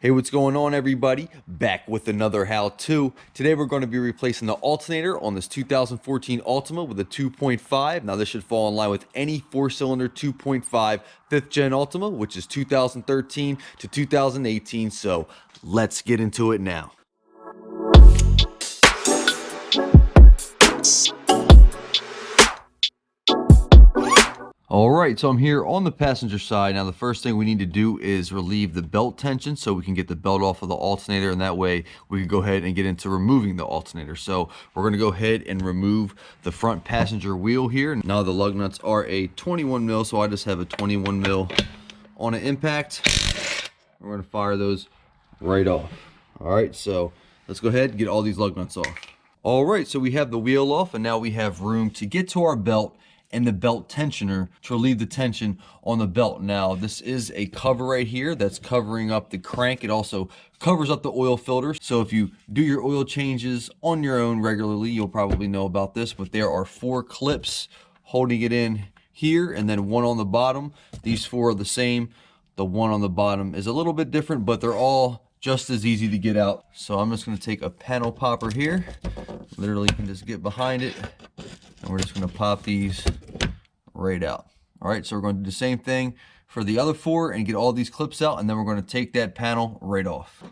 Hey, what's going on, everybody? Back with another how-to. Today we're going to be replacing the alternator on this 2014 Altima with a 2.5. Now this should fall in line with any 4-cylinder 2.5 5th gen Altima, which is 2013 to 2018. So let's get into it now. All right, so I'm here on the passenger side. Now the first thing we need to do is relieve the belt tension so we can get the belt off of the alternator, and that way we can go ahead and get into removing the alternator. So we're going to go ahead and remove the front passenger wheel here. Now the lug nuts are a 21 mil, so I just have a 21 mil on an impact. We're going to fire those right off. All right, so let's go ahead and get all these lug nuts off. All right, so we have the wheel off, and now we have room to get to our belt and the belt tensioner to relieve the tension on the belt. Now this is a cover right here that's covering up the crank. It also covers up the oil filter, so if you do your oil changes on your own regularly, you'll probably know about this, but there are 4 clips holding it in here and then 1 on the bottom. These 4 are the same. The 1 on the bottom is a little bit different, but they're all just as easy to get out. So I'm just going to take a panel popper here. Literally, you can just get behind it, and we're just going to pop these right out. All right, so we're going to do the same thing for the other 4 and get all these clips out, and then we're going to take that panel right off.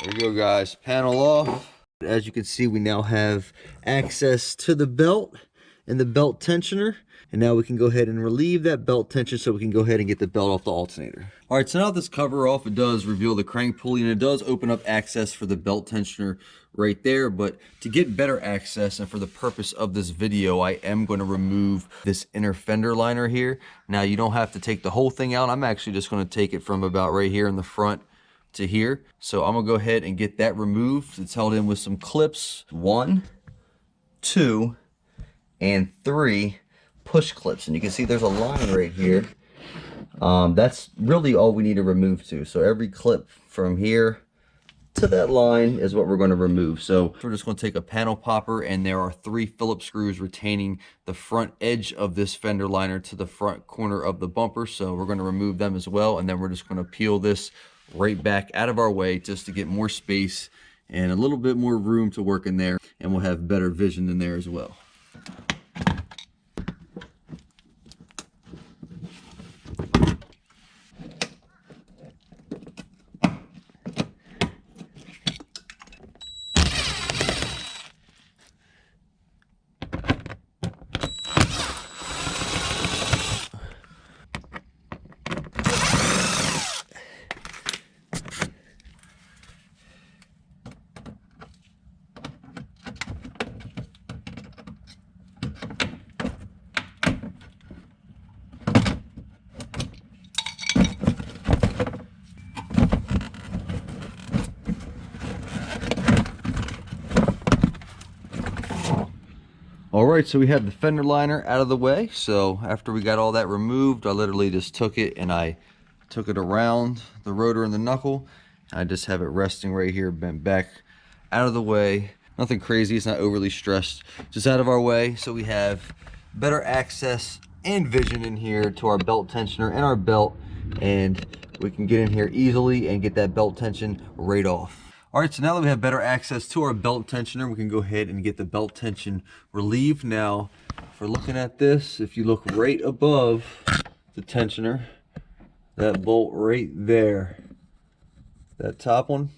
There you go, guys. Panel off. As you can see, we now have access to the belt and the belt tensioner. And now we can go ahead and relieve that belt tension so we can go ahead and get the belt off the alternator. All right, so now this cover off, it does reveal the crank pulley, and it does open up access for the belt tensioner right there. But to get better access and for the purpose of this video, I am going to remove this inner fender liner here. Now you don't have to take the whole thing out. I'm actually just going to take it from about right here in the front to here. So I'm gonna go ahead and get that removed. It's held in with some clips. 1, 2, and 3 push clips, and you can see there's a line right here. That's really all we need to remove too. So every clip from here to that line is what we're going to remove. So we're just going to take a panel popper, and there are 3 Phillips screws retaining the front edge of this fender liner to the front corner of the bumper. So we're going to remove them as well, and then we're just going to peel this right back out of our way just to get more space and a little bit more room to work in there, and we'll have better vision in there as well. All right, so we have the fender liner out of the way. So after we got all that removed, I literally just took it and I took it around the rotor and the knuckle. I just have it resting right here, bent back out of the way. Nothing crazy, it's not overly stressed, just out of our way. So we have better access and vision in here to our belt tensioner and our belt, and we can get in here easily and get that belt tension right off. All right, so now that we have better access to our belt tensioner, we can go ahead and get the belt tension relieved. Now, for looking at this, if you look right above the tensioner, that bolt right there, that top one,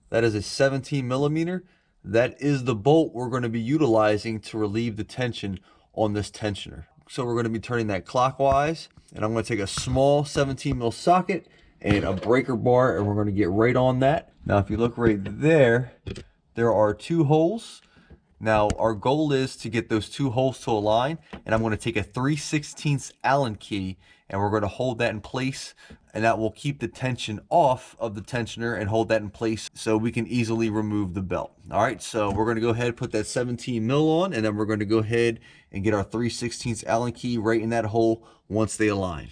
that is a 17 millimeter. That is the bolt we're going to be utilizing to relieve the tension on this tensioner. So we're going to be turning that clockwise, and I'm going to take a small 17 mil socket and a breaker bar, and we're going to get right on that. Now if you look right there, there are 2 holes. Now our goal is to get those 2 holes to align, and I'm going to take a 3/16 Allen key, and we're going to hold that in place, and that will keep the tension off of the tensioner and hold that in place so we can easily remove the belt. All right, so we're going to go ahead and put that 17 mil on, and then we're going to go ahead and get our 3/16 Allen key right in that hole once they align.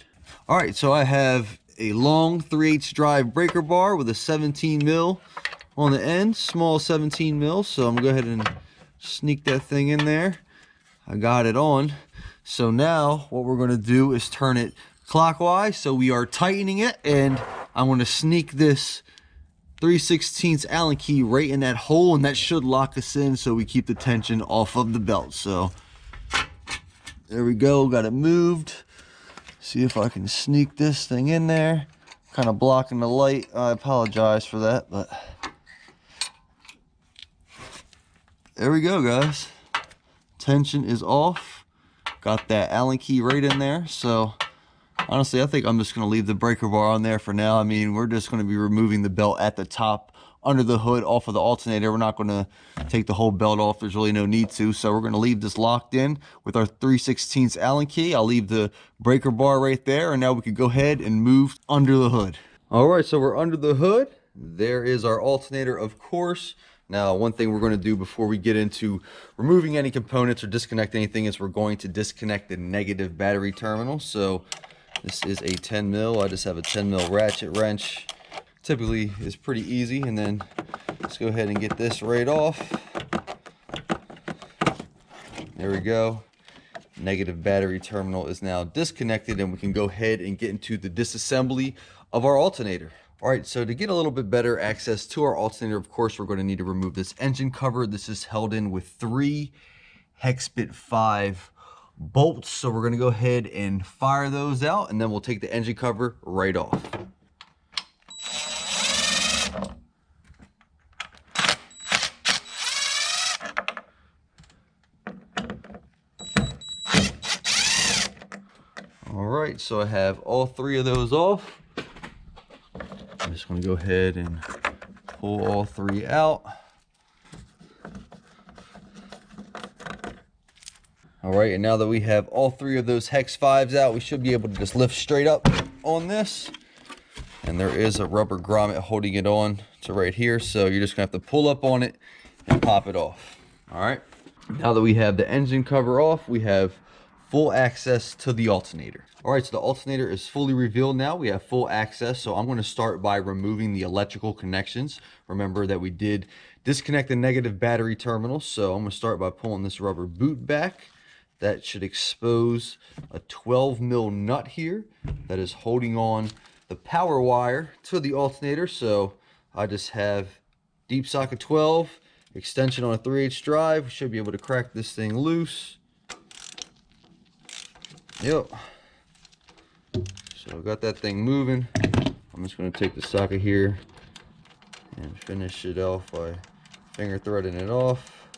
All right, so I have a long 3/8 drive breaker bar with a 17 mil on the end, small 17 mil. So I'm gonna go ahead and Sneak that thing in there. I got it on. So now what we're going to do is turn it clockwise. So we are tightening it, and I'm going to sneak this 3/16 Allen key right in that hole, and that should lock us in so we keep the tension off of the belt. So there we go, got it moved. See if I can sneak this thing in there. Kind of blocking the light. I apologize for that, but there we go, guys. Tension is off. Got that Allen key right in there. So honestly, I think I'm just going to leave the breaker bar on there for now. I mean, we're just going to be removing the belt at the top under the hood off of the alternator. We're not going to take the whole belt off. There's really no need to. So we're going to leave this locked in with our 3/16 Allen key. I'll leave the breaker bar right there, and now we can go ahead and move under the hood. All right, so we're under the hood. There is our alternator, of course. Now, one thing we're going to do before we get into removing any components or disconnect anything is we're going to disconnect the negative battery terminal. So this is a 10 mil. I just have a 10 mil ratchet wrench. Typically is pretty easy. And then let's go ahead and get this right off. There we go. Negative battery terminal is now disconnected, and we can go ahead and get into the disassembly of our alternator. All right, so to get a little bit better access to our alternator, of course, we're going to need to remove this engine cover. This is held in with 3 Hexbit 5 bolts. So we're going to go ahead and fire those out, and then we'll take the engine cover right off. All right, so I have all 3 of those off. I'm just going to go ahead and pull all 3 out. All right, and now that we have all 3 of those hex 5s out, we should be able to just lift straight up on this. And there is a rubber grommet holding it on to right here, so you're just going to have to pull up on it and pop it off. All right, now that we have the engine cover off, we have full access to the alternator. All right, so the alternator is fully revealed now. We have full access, so I'm going to start by removing the electrical connections. Remember that we did disconnect the negative battery terminal, so I'm going to start by pulling this rubber boot back. That should expose a 12 mil nut here that is holding on the power wire to the alternator. So I just have deep socket 12, extension on a 3/8 drive. We should be able to crack this thing loose. Yep. So I got that thing moving. I'm just going to take the socket here and finish it off by finger threading it off.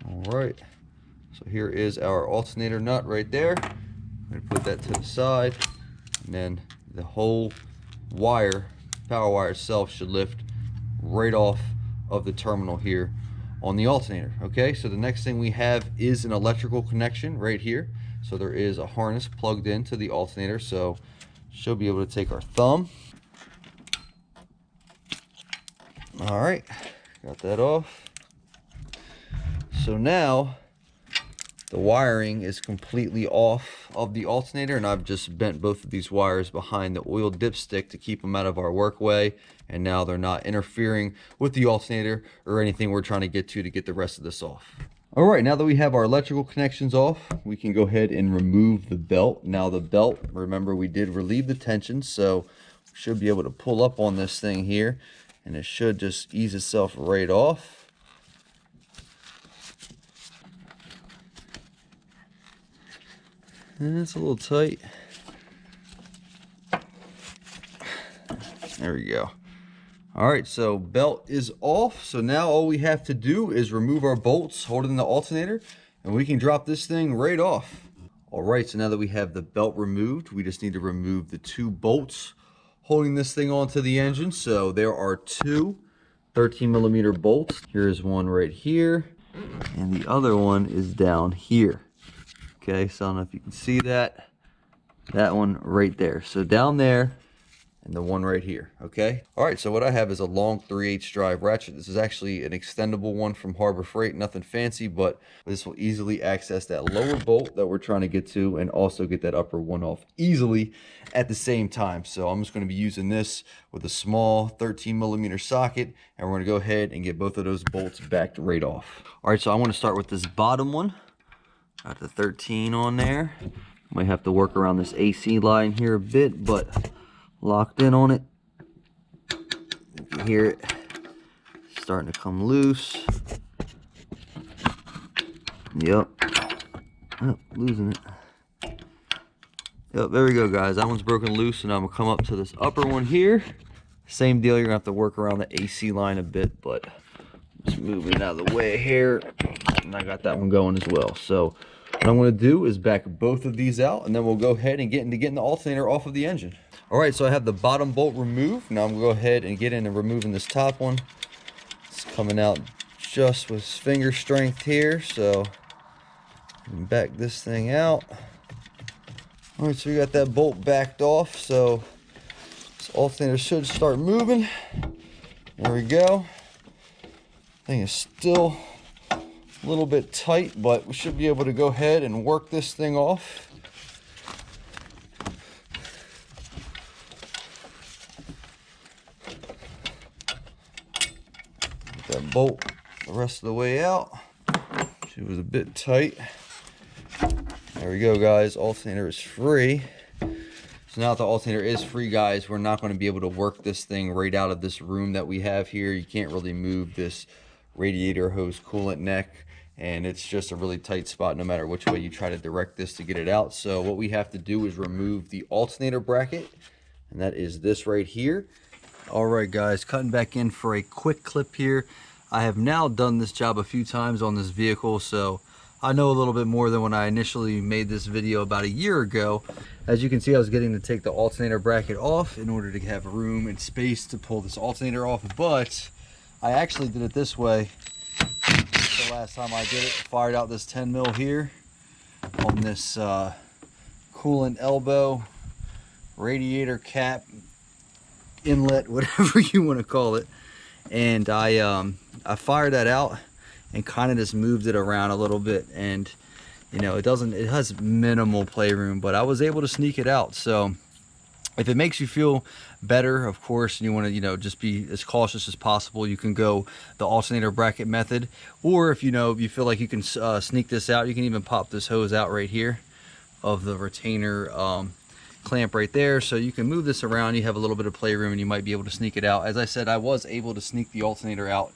All right. So here is our alternator nut right there. I'm going to put that to the side, and then the whole wire, power wire itself, should lift right off of the terminal here on the alternator. Okay, so the next thing we have is an electrical connection right here. So there is a harness plugged into the alternator, so should be able to take our thumb. All right, got that off. So now the wiring is completely off of the alternator, and I've just bent both of these wires behind the oil dipstick to keep them out of our work way, and now they're not interfering with the alternator or anything we're trying to get the rest of this off. All right, now that we have our electrical connections off, we can go ahead and remove the belt. Now the belt, remember, we did relieve the tension, so we should be able to pull up on this thing here, and it should just ease itself right off. And it's a little tight. There we go. All right, so belt is off. So now all we have to do is remove our bolts holding the alternator, and we can drop this thing right off. All right, so now that we have the belt removed, we just need to remove the 2 bolts holding this thing onto the engine. So there are 2 13mm bolts. Here's one right here, and the other one is down here. Okay, so I don't know if you can see that. That one right there. So down there and the one right here. Okay. All right. So what I have is a long 3/8 drive ratchet. This is actually an extendable one from Harbor Freight. Nothing fancy, but this will easily access that lower bolt that we're trying to get to, and also get that upper one off easily at the same time. So I'm just going to be using this with a small 13mm socket, and we're going to go ahead and get both of those bolts backed right off. All right. So I want to start with this bottom one. Got the 13 on there. Might have to work around this AC line here a bit, but locked in on it. You can hear it starting to come loose. Yep. Oh, losing it. Yep, there we go, guys. That one's broken loose, and I'm gonna come up to this upper one here. Same deal, you're gonna have to work around the AC line a bit, but just moving it out of the way here. And I got that one going as well. So what I'm going to do is back both of these out, and then we'll go ahead and get into getting the alternator off of the engine. All right, so I have the bottom bolt removed. Now I'm going to go ahead and get into removing this top one. It's coming out just with finger strength here, so back this thing out. All right, so we got that bolt backed off, so this alternator should start moving. There we go. Thing is still a little bit tight, but we should be able to go ahead and work this thing off. Get that bolt the rest of the way out. She was a bit tight. There we go, guys. Alternator is free. So now that the alternator is free, guys, we're not going to be able to work this thing right out of this room that we have here. You can't really move this radiator hose coolant neck, and it's just a really tight spot no matter which way you try to direct this to get it out. So what we have to do is remove the alternator bracket, and that is this right here. All right, guys, cutting back in for a quick clip here. I have now done this job a few times on this vehicle, so I know a little bit more than when I initially made this video about a year ago. As you can see, I was getting to take the alternator bracket off in order to have room and space to pull this alternator off, but I actually did it this way the last time I did it. Fired out this 10 mil here on this coolant elbow, radiator cap, inlet, whatever you want to call it, and I fired that out and kind of just moved it around a little bit. And you know, it has minimal playroom, but I was able to sneak it out. So if it makes you feel better, of course, and you want to, you know, just be as cautious as possible, you can go the alternator bracket method. Or if you feel like you can sneak this out, you can even pop this hose out right here of the retainer clamp right there, so you can move this around. You have a little bit of playroom, and you might be able to sneak it out. As I said, I was able to sneak the alternator out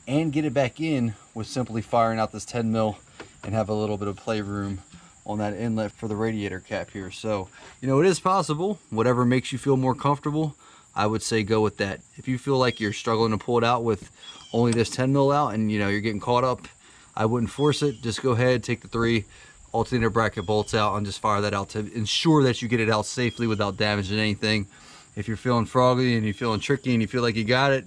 and get it back in with simply firing out this 10 mil and have a little bit of playroom on that inlet for the radiator cap here. So, you know, it is possible. Whatever makes you feel more comfortable, I would say go with that. If you feel like you're struggling to pull it out with only this 10 mil out, and you know you're getting caught up, I wouldn't force it. Just go ahead, take the 3 alternator bracket bolts out and just fire that out to ensure that you get it out safely without damaging anything. If you're feeling froggy and you're feeling tricky and you feel like you got it,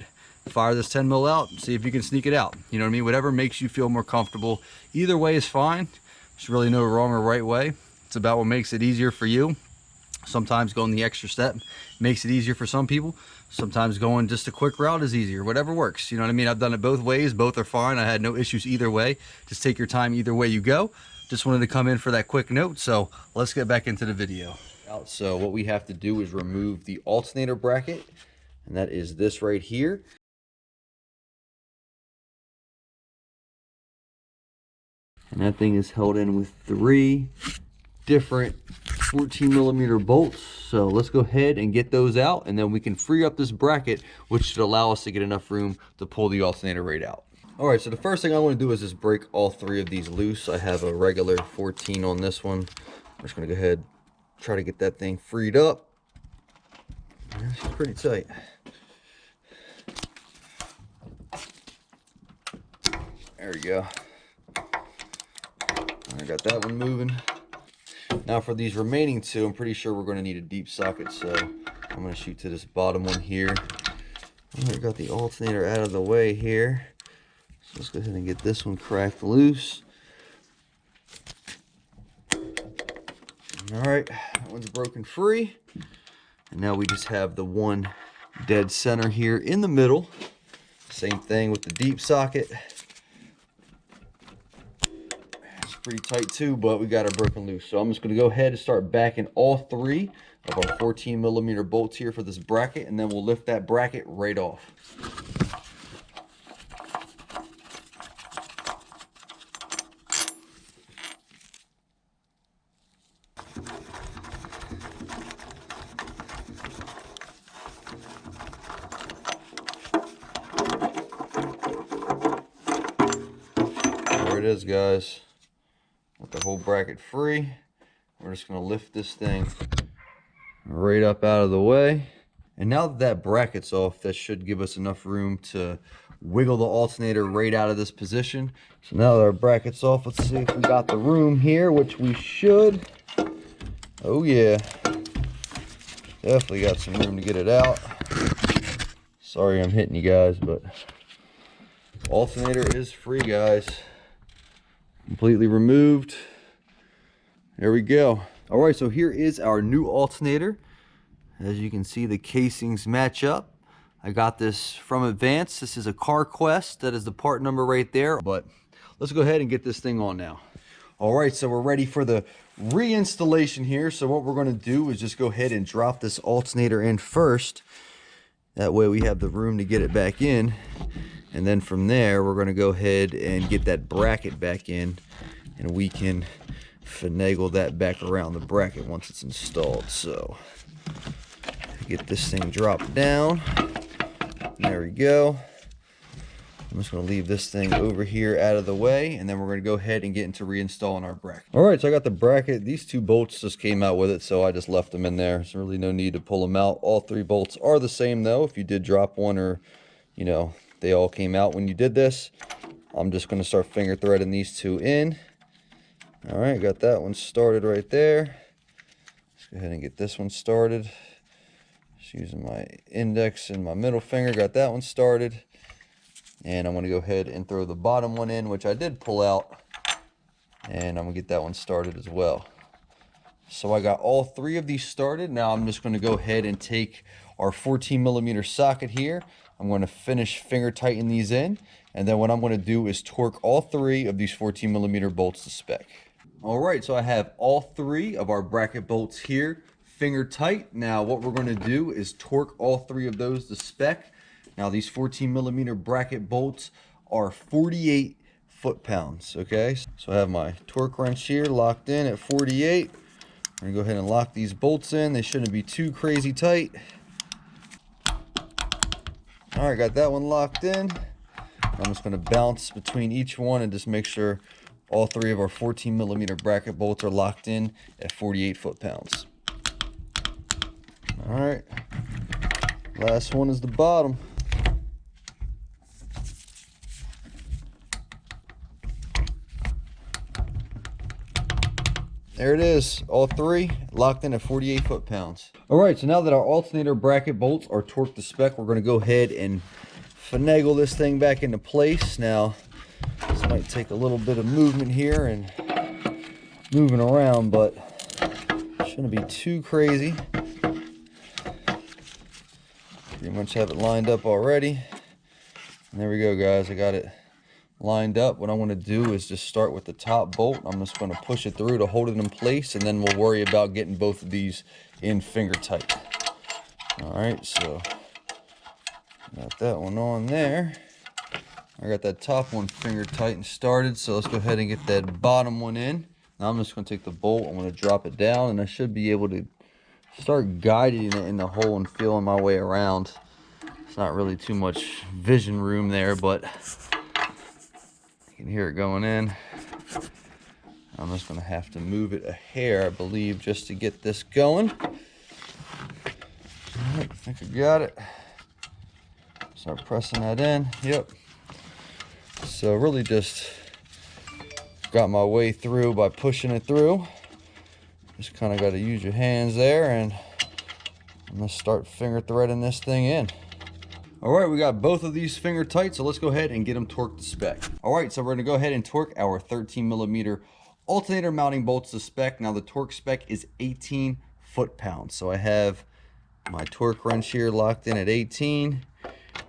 fire this 10 mil out, see if you can sneak it out. You know what I mean? Whatever makes you feel more comfortable. Either way is fine. There's really no wrong or right way. It's about what makes it easier for you. Sometimes going the extra step makes it easier for some people. Sometimes going just a quick route is easier. Whatever works. You know what I mean? I've done it both ways. Both are fine. I had no issues either way. Just take your time either way you go. Just wanted to come in for that quick note. So let's get back into the video. So what we have to do is remove the alternator bracket, and that is this right here. And that thing is held in with 3 different 14mm bolts. So let's go ahead and get those out, and then we can free up this bracket, which should allow us to get enough room to pull the alternator right out. All right, so the first thing I want to do is just break all 3 of these loose. I have a regular 14 on this one. I'm just going to go ahead, try to get that thing freed up. Yeah, she's pretty tight. There we go. I got that one moving. Now for these remaining 2, I'm pretty sure we're going to need a deep socket, so I'm going to shoot to this bottom one here. I got the alternator out of the way here, so let's go ahead and get this one cracked loose. All right, that one's broken free. And now we just have the one dead center here in the middle. Same thing with the deep socket. It's pretty tight too, but we got it broken loose. So I'm just going to go ahead and start backing all 3 of our 14mm bolts here for this bracket, and then we'll lift that bracket right off. There it is, guys. With the whole bracket free, we're just going to lift this thing right up out of the way. And now that that bracket's off, that should give us enough room to wiggle the alternator right out of this position. So now that our bracket's off, let's see if we got the room here, which we should. Oh yeah, definitely got some room to get it out. Sorry I'm hitting you guys, but alternator is free, guys. Completely removed. There we go. All right, so here is our new alternator. As you can see, the casings match up. I got this from Advance. This is a CarQuest. That is the part number right there. But let's go ahead and get this thing on now. All right, so we're ready for the reinstallation here. So what we're going to do is just go ahead and drop this alternator in first. That way we have the room to get it back in. And then from there, we're going to go ahead and get that bracket back in, and we can finagle that back around the bracket once it's installed. So get this thing dropped down. There we go. I'm just going to leave this thing over here out of the way, and then we're going to go ahead and get into reinstalling our bracket. All right, so I got the bracket. These 2 bolts just came out with it, so I just left them in there. There's really no need to pull them out. All 3 bolts are the same, though. If you did drop one, or, you know, they all came out when you did this, I'm just going to start finger threading these 2 in. All right, got that one started right there. Let's go ahead and get this one started. Just using my index and my middle finger, got that one started. And I'm going to go ahead and throw the bottom one in, which I did pull out. And I'm going to get that one started as well. So I got all 3 of these started. Now I'm just going to go ahead and take our 14mm socket here. I'm going to finish finger tighten these in. And then what I'm going to do is torque all 3 of these 14mm bolts to spec. All right, so I have all 3 of our bracket bolts here finger tight. Now what we're going to do is torque all 3 of those to spec. Now these 14mm bracket bolts are 48 foot-pounds, okay? So I have my torque wrench here locked in at 48. I'm gonna go ahead and lock these bolts in. They shouldn't be too crazy tight. All right, got that one locked in. I'm just gonna bounce between each one and just make sure all 3 of our 14mm bracket bolts are locked in at 48 foot-pounds. All right, last one is the bottom. There it is, all 3 locked in at 48 foot-pounds. All right, so now that our alternator bracket bolts are torqued to spec, we're gonna go ahead and finagle this thing back into place. Now, this might take a little bit of movement here and moving around, but it shouldn't be too crazy. Pretty much have it lined up already. And there we go, guys, I got it lined up. What I want to do is just start with the top bolt. I'm just going to push it through to hold it in place, and then we'll worry about getting both of these in finger tight. All right, so got that one on there. I got that top one finger tight and started, so let's go ahead and get that bottom one in. Now I'm just going to take the bolt, I'm going to drop it down, and I should be able to start guiding it in the hole and feeling my way around. It's not really too much vision room there, but you can hear it going in. I'm just going to have to move it a hair, I believe, just to get this going. All right, I think I got it. Start pressing that in. Yep. So really just got my way through by pushing it through. Just kind of got to use your hands there, and I'm going to start finger threading this thing in. All right, we got both of these finger tight, so let's go ahead and get them torqued to spec. All right, so we're gonna go ahead and torque our 13mm alternator mounting bolts to spec. Now the torque spec is 18 foot-pounds. So I have My torque wrench here locked in at 18.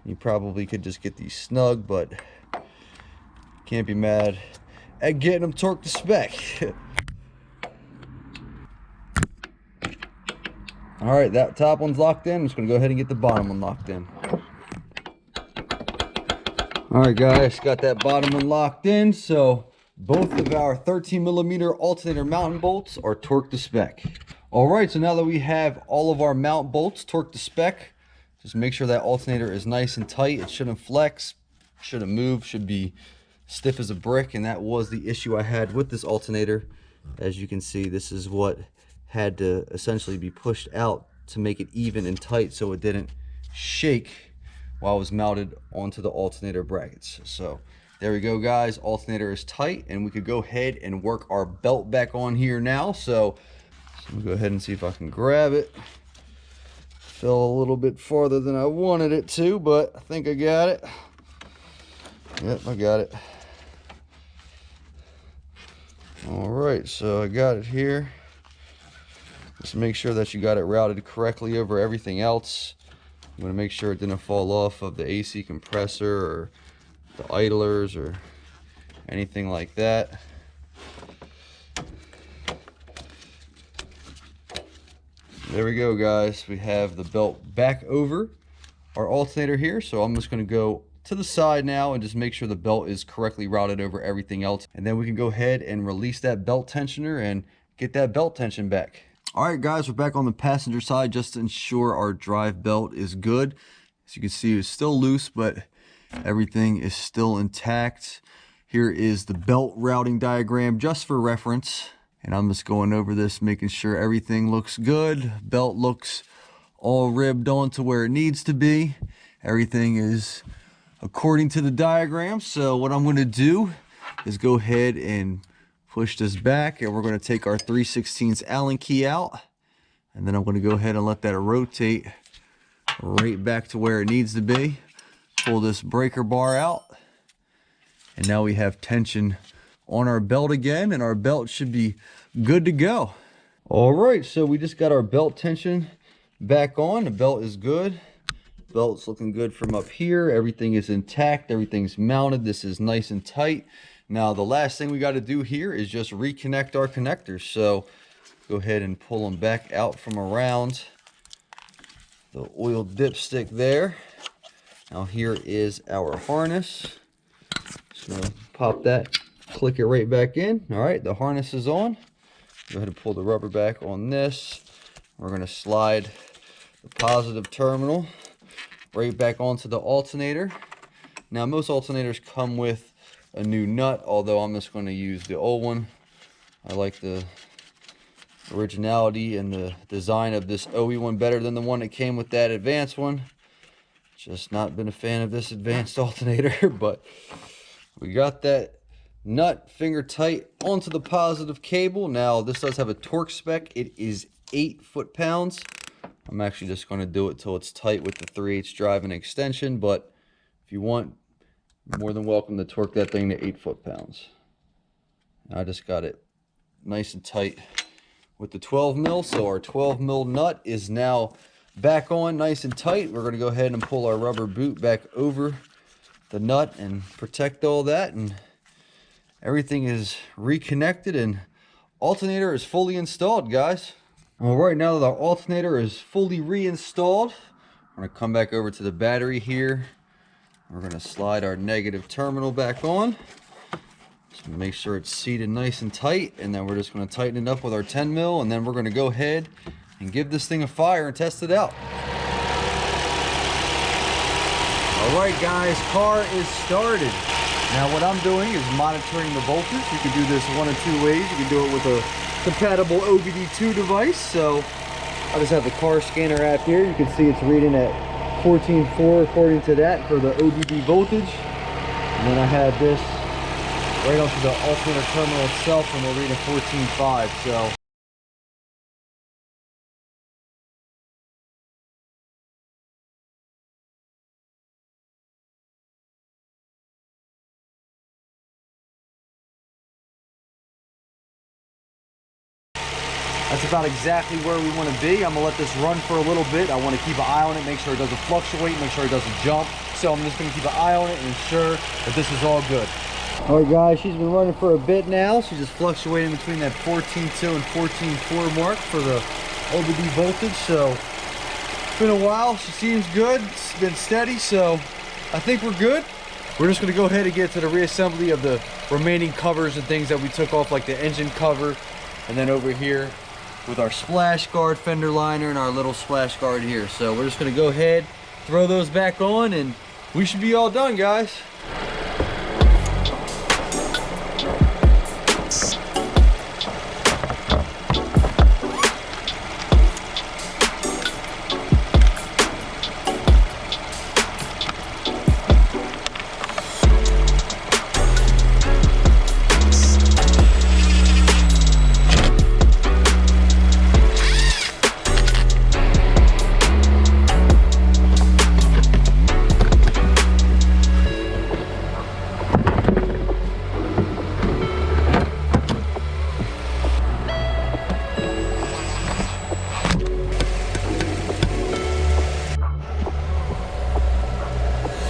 You probably could just get these snug, but can't be mad at getting them torqued to spec. All right, that top one's locked in. I'm just gonna go ahead and get the bottom one locked in. All right, guys, got that bottom one locked in. So both of our 13mm alternator mounting bolts are torqued to spec. All right, so now that we have all of our mount bolts torqued to spec, just make sure that alternator is nice and tight. It shouldn't flex, shouldn't move, should be stiff as a brick. And that was the issue I had with this alternator. As you can see, this is what had to essentially be pushed out to make it even and tight so it didn't shake while it was mounted onto the alternator brackets. So there we go, guys. Alternator is tight, and we could go ahead and work our belt back on here now. So I'm gonna go ahead and see if I can grab it. Fell a little bit farther than I wanted it to, but I think I got it. Yep, I got it. All right, so I got it here. Just make sure that you got it routed correctly over everything else. I'm gonna make sure it didn't fall off of the AC compressor or the idlers or anything like that. There we go, guys. We have the belt back over our alternator here. So I'm just going to go to the side now and just make sure the belt is correctly routed over everything else. And then we can go ahead and release that belt tensioner and get that belt tension back. All right, guys, we're back on the passenger side just to ensure our drive belt is good. As you can see, it's still loose, but everything is still intact. Here is the belt routing diagram just for reference. And I'm just going over this, making sure everything looks good. Belt looks all ribbed on to where it needs to be. Everything is according to the diagram. So what I'm going to do is go ahead and push this back, and we're going to take our 3/16 Allen key out. And then I'm going to go ahead and let that rotate right back to where it needs to be. Pull this breaker bar out. And now we have tension on our belt again, and our belt should be good to go. All right, so we just got our belt tension back on. The belt is good. Belt's looking good from up here. Everything is intact. Everything's mounted. This is nice and tight. Now, the last thing we got to do here is just reconnect our connectors. So go ahead and pull them back out from around the oil dipstick there. Now here is our harness. So pop that, click it right back in. All right, the harness is on. Go ahead and pull the rubber back on this. We're going to slide the positive terminal right back onto the alternator. Now, most alternators come with a new nut, although I'm just going to use the old one. I like the originality and the design of this OE one better than the one that came with that advanced one. Just not been a fan of this advanced alternator, but we got that nut finger tight onto the positive cable. Now, this does have a torque spec. It is 8 foot-pounds. I'm actually just going to do it till it's tight with the 3/8 drive and extension, but if you want, you're more than welcome to torque that thing to 8 foot-pounds. I just got it nice and tight with the 12 mil. So our 12 mil nut is now back on nice and tight. We're going to go ahead and pull our rubber boot back over the nut and protect all that, and everything is reconnected and alternator is fully installed, guys. All right, now that our alternator is fully reinstalled, we're going to come back over to the battery here. We're going to slide our negative terminal back on. Just make sure it's seated nice and tight, and then we're just going to tighten it up with our 10 mil, and then we're going to go ahead and give this thing a fire and test it out. All right, guys, car is started. Now what I'm doing is monitoring the voltage. You can do this one of two ways. You can do it with a compatible OBD2 device. So I just have the car scanner app here. You can see it's reading at 14.4 according to that for the OBD voltage. And then I have this right onto the alternator terminal itself, and we're reading 14.5. So that's a about exactly where we want to be. I'm gonna let this run for a little bit. I want to keep an eye on it, make sure it doesn't fluctuate, make sure it doesn't jump. So I'm just gonna keep an eye on it and ensure that this is all good. All right guys, she's been running for a bit now. She's just fluctuating between that 14.2 and 14.4 mark for the OBD voltage. So it's been a while. She seems good. It's been steady, so I think we're good. We're just gonna go ahead and get to the reassembly of the remaining covers and things that we took off, like the engine cover, and then over here with our splash guard fender liner and our little splash guard here. So we're just gonna go ahead, throw those back on, and we should be all done, guys.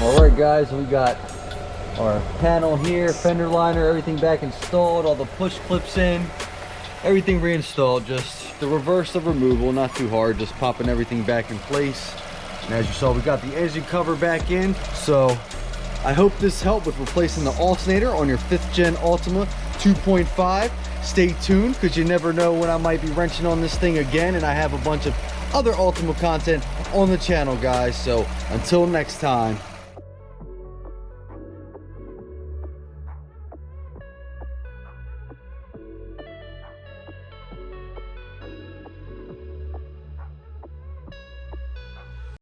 Alright guys, we got our panel here, fender liner, everything back installed, all the push clips in, everything reinstalled, just the reverse of removal, not too hard, just popping everything back in place. And as you saw, we got the engine cover back in, so I hope this helped with replacing the alternator on your 5th gen Altima 2.5. Stay tuned, because you never know when I might be wrenching on this thing again, and I have a bunch of other Altima content on the channel, guys. So until next time.